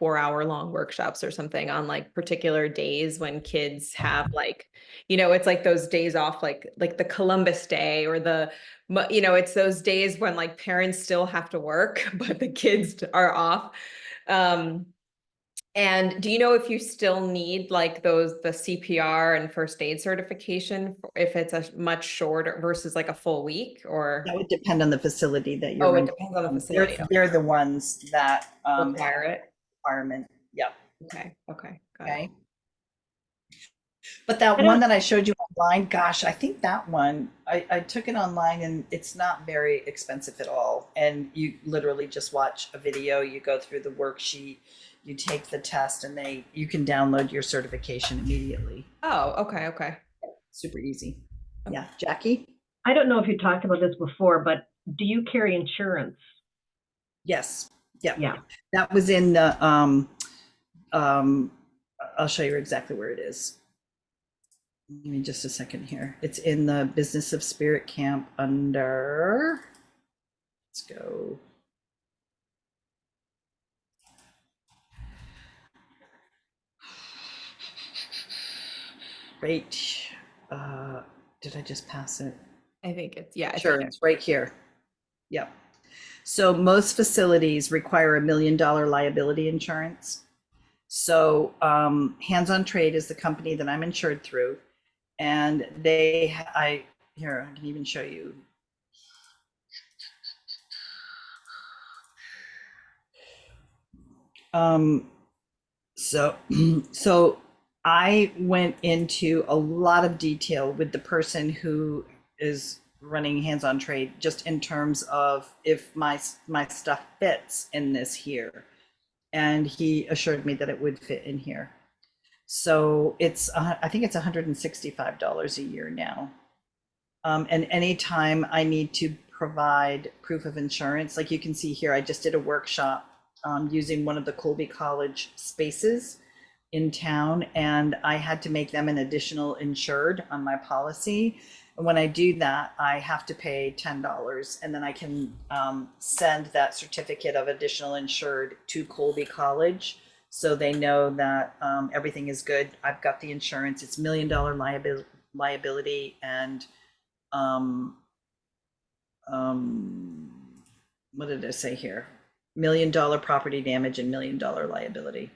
4-hour long workshops or something on like particular days when kids have like, it's like those days off, like the Columbus Day or it's those days when like parents still have to work, but the kids are off. And do you know if you still need like the CPR and first aid certification if it's a much shorter versus like a full week, or? That would depend on the facility that you're Oh, it in. depends on the They're, facility. Okay. they're the ones that Require have it. requirement. Yeah. Okay. Got it. Okay. But that I one don't, that I showed you online, gosh, I think that one, I took it online and it's not very expensive at all. And you literally just watch a video, you go through the worksheet, you take the test, and you can download your certification immediately. Oh, okay. Super easy. Yeah. Jackie? I don't know if you talked about this before, but do you carry insurance? Yes. Yeah. Yeah. That was in the, I'll show you exactly where it is. Give me just a second here. It's in the Business of Spirit Camp under, let's go. Right. Did I just pass it? I think it's, yeah. Sure, it's right here. Yep. So most facilities require $1 million liability insurance. So Hands on Trade is the company that I'm insured through, and I can even show you. So so I went into a lot of detail with the person who is running Hands on Trade, just in terms of if my stuff fits in this here, and he assured me that it would fit in here. So I think it's $165 a year now. And anytime I need to provide proof of insurance. Like you can see here, I just did a workshop using one of the Colby College spaces in town, and I had to make them an additional insured on my policy. And when I do that, I have to pay $10, and then I can send that certificate of additional insured to Colby College, so they know that everything is good. I've got the insurance. It's $1 million liability, and what did I say here? $1 million property damage and $1 million liability.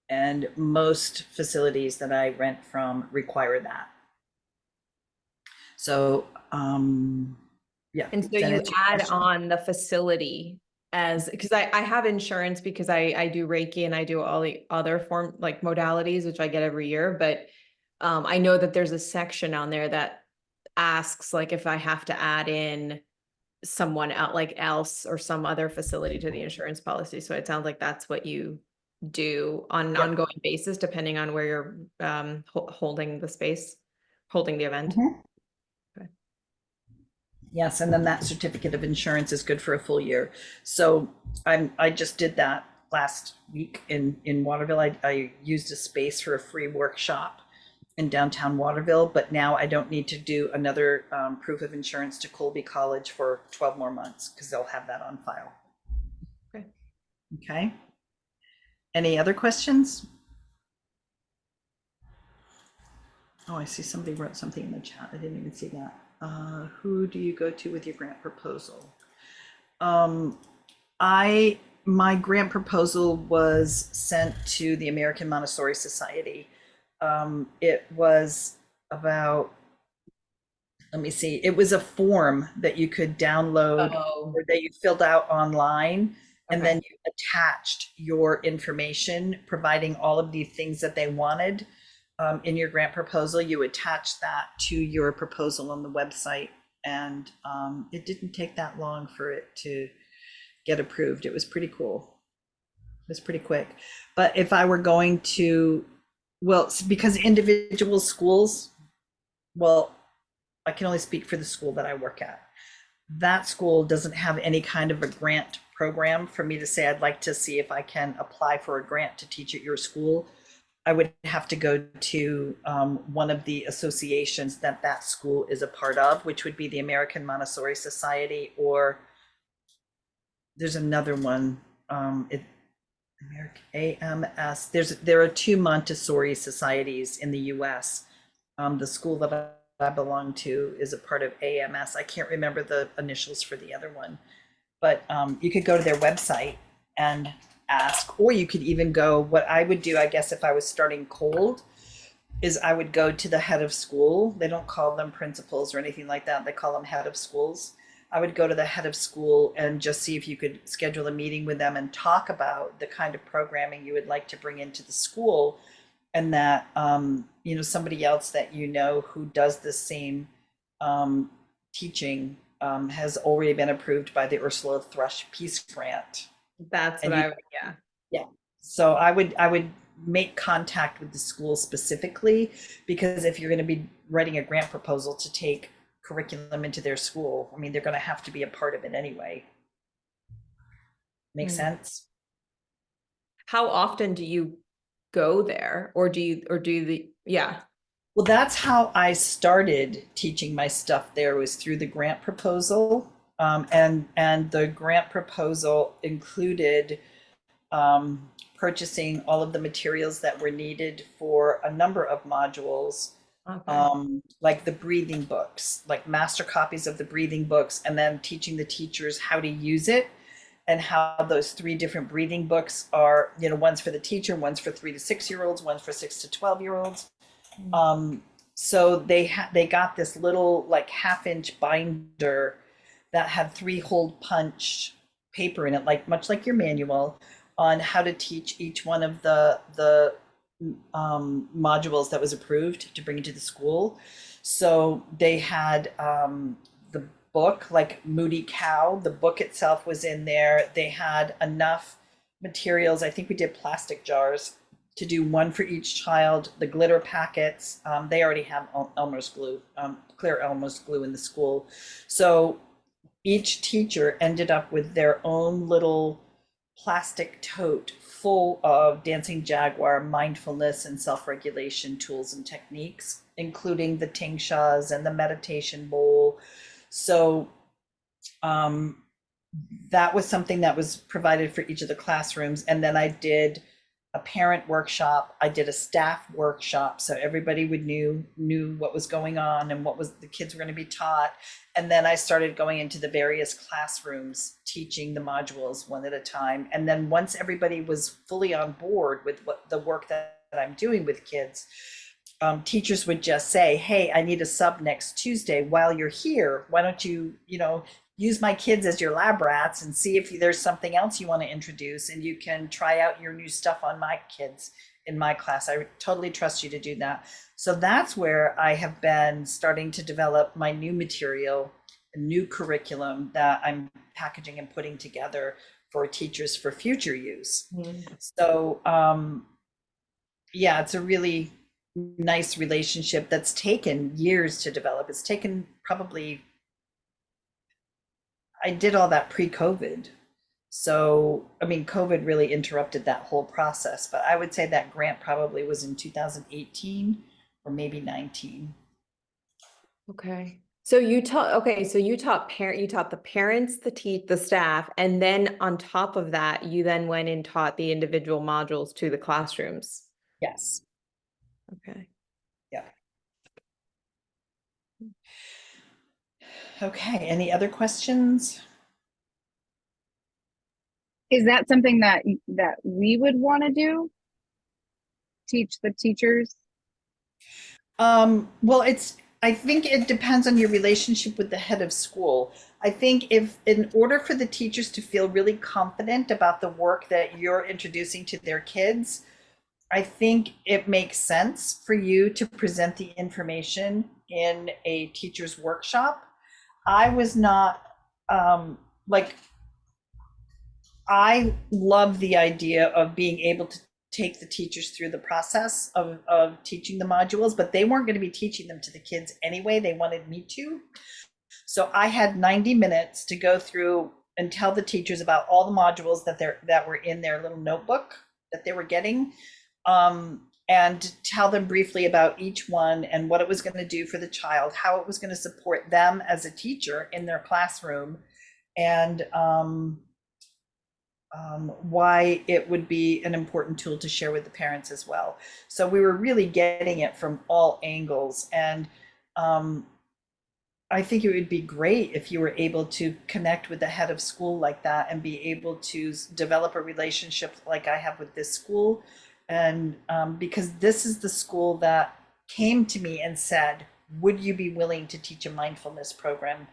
And most facilities that I rent from require that. So, yeah. And so Does that you answer your add question? on the facility as, because I have insurance because I do Reiki and I do all the other form like modalities, which I get every year. But I know that there's a section on there that asks like if I have to add in someone out like else or some other facility to the insurance policy. So it sounds like that's what you do on an Yep. ongoing basis, depending on where you're holding the space, holding the event. Mhm. Okay. Yes, and then that certificate of insurance is good for a full year. So I just did that last week in Waterville. I used a space for a free workshop in downtown Waterville, but now I don't need to do another proof of insurance to Colby College for 12 more months because they'll have that on file. Okay. Okay. Any other questions? Oh, I see somebody wrote something in the chat. I didn't even see that. Who do you go to with your grant proposal? My grant proposal was sent to the American Montessori Society. It was about, let me see, it was a form that you could download Oh, or that you filled out online, and okay. then you attached your information, providing all of the things that they wanted in your grant proposal. You attach that to your proposal on the website, and it didn't take that long for it to get approved. It was pretty cool. It was pretty quick. But if I were going to, well, because individual schools, well, I can only speak for the school that I work at. That school doesn't have any kind of a grant program for me to say, I'd like to see if I can apply for a grant to teach at your school. I would have to go to one of the associations that that school is a part of, which would be the American Montessori Society, or there's another one. American AMS. There are two Montessori societies in the U.S. The school that I belong to is a part of AMS. I can't remember the initials for the other one, but you could go to their website and ask, or you could even go. What I would do, I guess, if I was starting cold, is I would go to the head of school. They don't call them principals or anything like that. They call them head of schools. I would go to the head of school and just see if you could schedule a meeting with them and talk about the kind of programming you would like to bring into the school, and that somebody else that you know who does the same teaching has already been approved by the Ursula Thrush Peace Grant. That's what And you, I would, yeah. yeah. So I would make contact with the school specifically, because if you're going to be writing a grant proposal to take curriculum into their school, I mean, they're going to have to be a part of it anyway. Make sense? How often do you go there, or yeah. Well, that's how I started teaching my stuff there, was through the grant proposal. And the grant proposal included purchasing all of the materials that were needed for a number of modules, Okay. like the breathing books, like master copies of the breathing books, and then teaching the teachers how to use it, and how those 3 different breathing books are, one's for the teacher, one's for 3 to 6-year-olds, one's for 6 to 12-year-olds. So they got this little like half-inch binder that had 3-hole punch paper in it, like much like your manual, on how to teach each one of the modules that was approved to bring into the school. So they had the book, like Moody Cow. The book itself was in there. They had enough materials. I think we did plastic jars to do one for each child. The glitter packets, they already have Elmer's glue, clear Elmer's glue in the school. So each teacher ended up with their own little plastic tote full of Dancing Jaguar mindfulness and self-regulation tools and techniques, including the tingshas and the meditation bowl. So um, that was something that was provided for each of the classrooms. And then I did a parent workshop. I did a staff workshop, so everybody would knew what was going on and what was the kids were going to be taught. And then I started going into the various classrooms, teaching the modules one at a time. And then once everybody was fully on board with what the work that I'm doing with kids, teachers would just say, "Hey, I need a sub next Tuesday. While you're here, why don't you, use my kids as your lab rats and see if there's something else you want to introduce, and you can try out your new stuff on my kids in my class. I totally trust you to do that." So that's where I have been starting to develop my new material, a new curriculum that I'm packaging and putting together for teachers for future use. So yeah, it's a really nice relationship that's taken years to develop. It's taken probably, I did all that pre-COVID. So, I mean, COVID really interrupted that whole process, but I would say that grant probably was in 2018 or maybe 19. Okay. So you taught the parents, the staff, and then on top of that, you then went and taught the individual modules to the classrooms. Yes. Okay. Yeah. Okay. Any other questions? Is that something that we would want to do? Teach the teachers? Well, I think it depends on your relationship with the head of school. I think if, in order for the teachers to feel really confident about the work that you're introducing to their kids, I think it makes sense for you to present the information in a teacher's workshop. I was not, like, I love the idea of being able to take the teachers through the process of teaching the modules, but they weren't going to be teaching them to the kids anyway. They wanted me to. So I had 90 minutes to go through and tell the teachers about all the modules that were in their little notebook that they were getting, and tell them briefly about each one and what it was going to do for the child, how it was going to support them as a teacher in their classroom, and why it would be an important tool to share with the parents as well. So we were really getting it from all angles. And I think it would be great if you were able to connect with the head of school like that and be able to develop a relationship like I have with this school. And because this is the school that came to me and said, "Would you be willing to teach a mindfulness program?"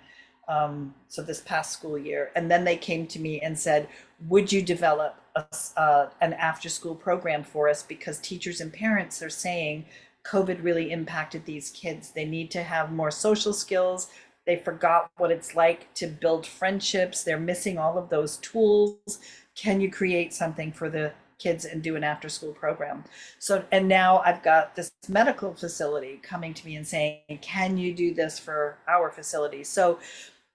So this past school year. And then they came to me and said, "Would you develop an after school program for us? Because teachers and parents are saying COVID really impacted these kids. They need to have more social skills. They forgot what it's like to build friendships. They're missing all of those tools. Can you create something for the kids and do an after school program?" So, and now I've got this medical facility coming to me and saying, "Can you do this for our facility?" So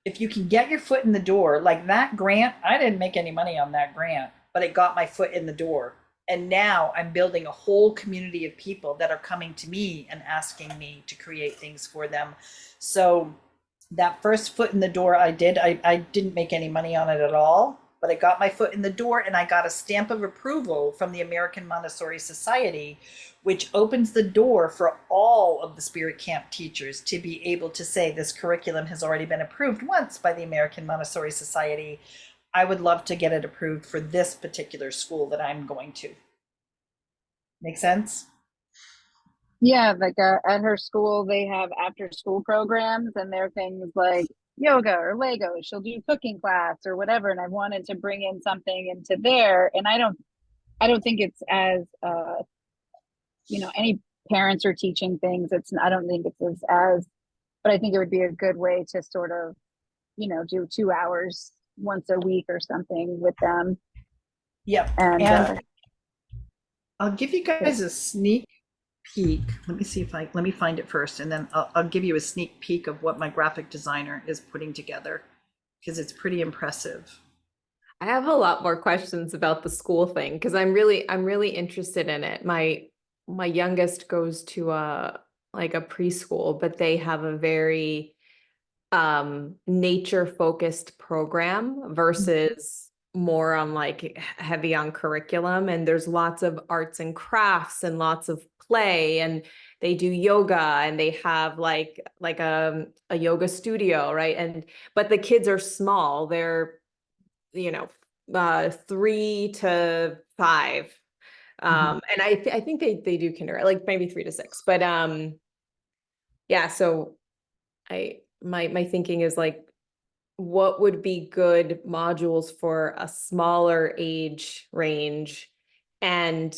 if you can get your foot in the door, like that grant, I didn't make any money on that grant, but it got my foot in the door. And now I'm building a whole community of people that are coming to me and asking me to create things for them. So that first foot in the door I didn't make any money on it at all, but I got my foot in the door and I got a stamp of approval from the American Montessori Society, which opens the door for all of the Spirit Camp teachers to be able to say, "This curriculum has already been approved once by the American Montessori Society. I would love to get it approved for this particular school that I'm going to." Make sense? Yeah, like at her school, they have after school programs, and they're things like yoga or Lego. She'll do cooking class or whatever. And I wanted to bring in something into there, and I don't think it's as any parents are teaching things. I don't think it's as, but I think it would be a good way to sort of, do 2 hours once a week or something with them. Yep. And And I'll give you guys a sneak peek. Let me find it first, and then I'll give you a sneak peek of what my graphic designer is putting together. because it's pretty impressive. I have a lot more questions about the school thing because I'm really interested in it. My youngest goes to a like a preschool, but they have a very nature focused program versus more on like heavy on curriculum, and there's lots of arts and crafts and lots of play, and they do yoga and they have like a yoga studio, right? And but the kids are small. They're, you know, 3 to 5. Mhm. And I think they do kindergarten, like maybe 3 to 6. But yeah, so my thinking is like, what would be good modules for a smaller age range? And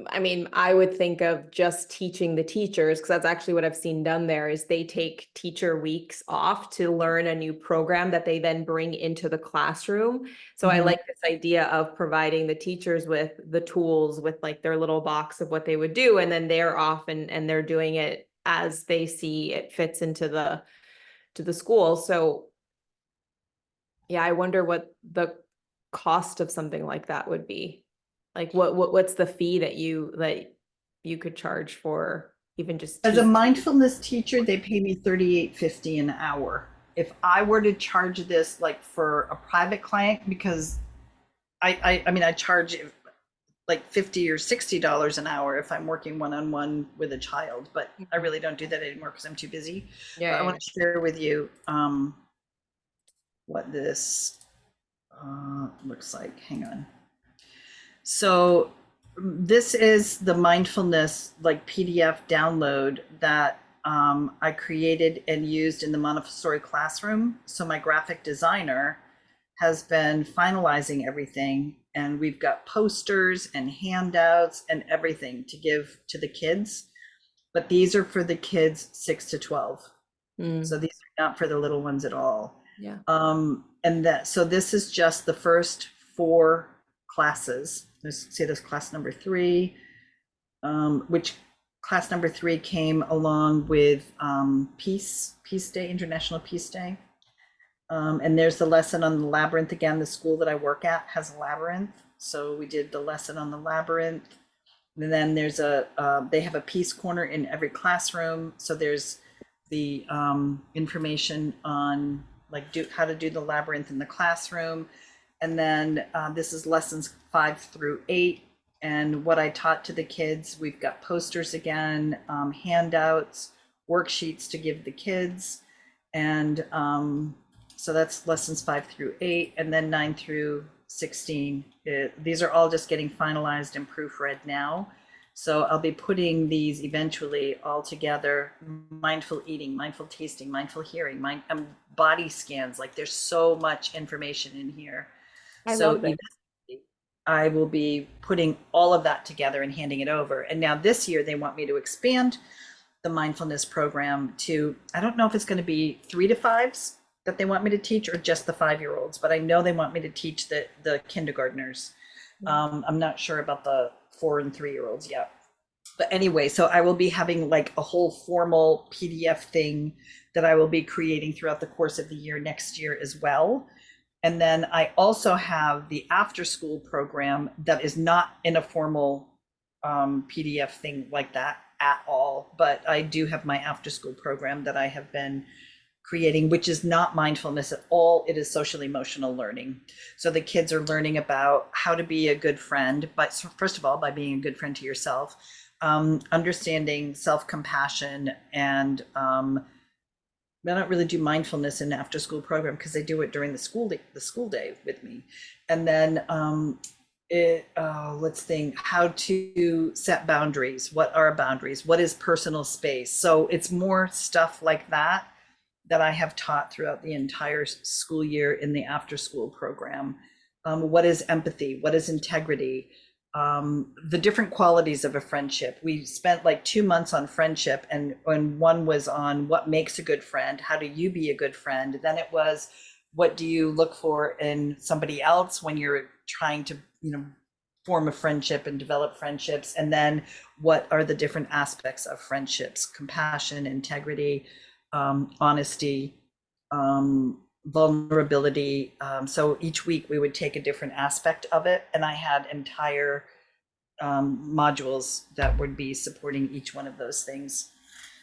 I mean, I would think of just teaching the teachers, because that's actually what I've seen done there, is they take teacher weeks off to learn a new program that they then bring into the classroom. So I Mhm. like this idea of providing the teachers with the tools, with like their little box of what they would do, and then they're off and they're doing it as they see it fits into the school. So yeah, I wonder what the cost of something like that would be. Like what's the fee that you could charge for even just As a teaching? mindfulness teacher, they pay me $38.50 an hour. If I were to charge this like for a private client, because I mean I charge like 50 or $60 an hour if I'm working one-on-one with a child, but I really don't do that anymore because I'm too busy. But I Yeah, want to share with you what this looks like. Hang on. So this is the mindfulness like PDF download that I created and used in the Montessori classroom. So my graphic designer has been finalizing everything, and we've got posters and handouts and everything to give to the kids. But these are for the kids 6 to 12. yeah. So these are not for the little ones at all. Yeah. And that, so this is just the first 4 classes. Let's say this class number 3, which class number 3 came along with Peace Day, International Peace Day. And there's the lesson on the labyrinth again. The school that I work at has a labyrinth. So we did the lesson on the labyrinth. And then there's they have a peace corner in every classroom. So there's the information on like how to do the labyrinth in the classroom. And then this is lessons 5 through 8. And what I taught to the kids, we've got posters again, handouts, worksheets to give the kids. And so that's lessons 5 through 8, and then 9 through 16. These are all just getting finalized and proofread now. So I'll be putting these eventually all together: mindful eating, mindful tasting, mindful hearing, body scans. Like there's so much information in here. I So love it. eventually I will be putting all of that together and handing it over. And now this year they want me to expand the mindfulness program to, I don't know if it's going to be 3 to 5s that they want me to teach or just the 5-year-olds, but I know they want me to teach the kindergartners. I'm not sure about the 4 and 3-year-olds yet. But anyway, so I will be having like a whole formal PDF thing that I will be creating throughout the course of the year next year as well. And then I also have the after school program that is not in a formal PDF thing like that at all. But I do have my after school program that I have been creating, which is not mindfulness at all. It is social emotional learning. So the kids are learning about how to be a good friend, but first of all, by being a good friend to yourself, understanding self-compassion, and I don't really do mindfulness in after school program because they do it during the school day with me. And then let's think how to set boundaries. What are boundaries? What is personal space? So it's more stuff like that that I have taught throughout the entire school year in the after school program. What is empathy? What is integrity? The different qualities of a friendship. We spent like 2 months on friendship, and when one was on what makes a good friend, how do you be a good friend? Then it was, what do you look for in somebody else when you're trying to, form a friendship and develop friendships? And then what are the different aspects of friendships? Compassion, integrity, honesty, vulnerability. So each week we would take a different aspect of it, and I had entire modules that would be supporting each one of those things.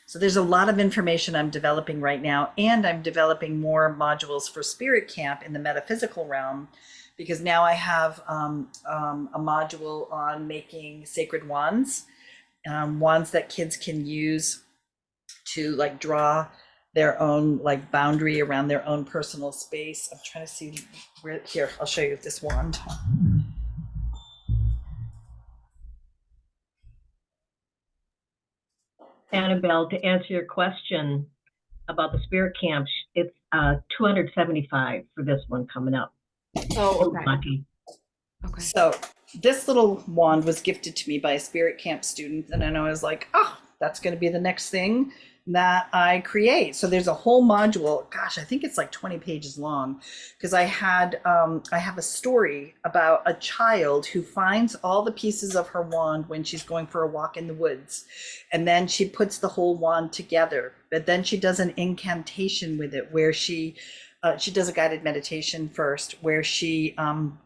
So there's a lot of information I'm developing right now, and I'm developing more modules for Spirit Camp in the metaphysical realm, because now I have a module on making sacred wands, wands that kids can use to like draw their own like boundary around their own personal space. I'm trying to see where, here, I'll show you this wand. Annabelle, to answer your question about the spirit camp, it's $275 for this one coming up. Oh, okay. Lucky. Okay. So this little wand was gifted to me by a Spirit Camp student, and then I was like, oh, that's going to be the next thing that I create. So there's a whole module. Gosh, I think it's like 20 pages long, because I have a story about a child who finds all the pieces of her wand when she's going for a walk in the woods, and then she puts the whole wand together. But then she does an incantation with it, where she does a guided meditation first, where she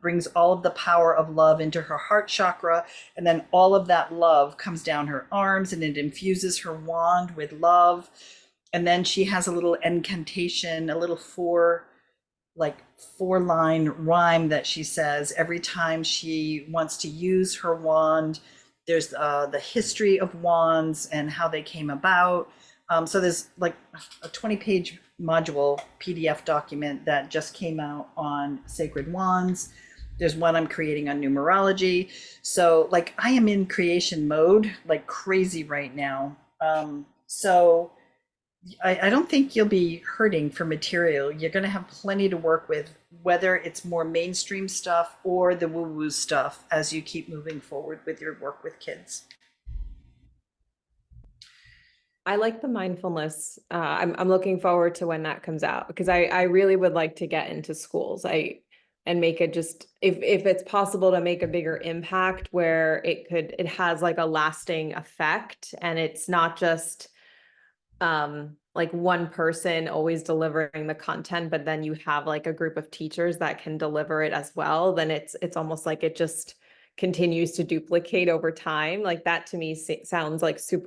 brings all of the power of love into her heart chakra, and then all of that love comes down her arms, and it infuses her wand with love. And then she has a little incantation, a little four-line rhyme that she says every time she wants to use her wand. There's the history of wands and how they came about. So there's like a 20-page module PDF document that just came out on sacred wands. There's one I'm creating on numerology. So like I am in creation mode like crazy right now. So I don't think you'll be hurting for material. You're going to have plenty to work with, whether it's more mainstream stuff or the woo-woo stuff, as you keep moving forward with your work with kids. I like the mindfulness. I'm looking forward to when that comes out, because I really would like to get into schools. And make it just, if it's possible to make a bigger impact where it has like a lasting effect, and it's not just like one person always delivering the content, but then you have like a group of teachers that can deliver it as well, then it's almost like it just continues to duplicate over time. Like that to me sounds like super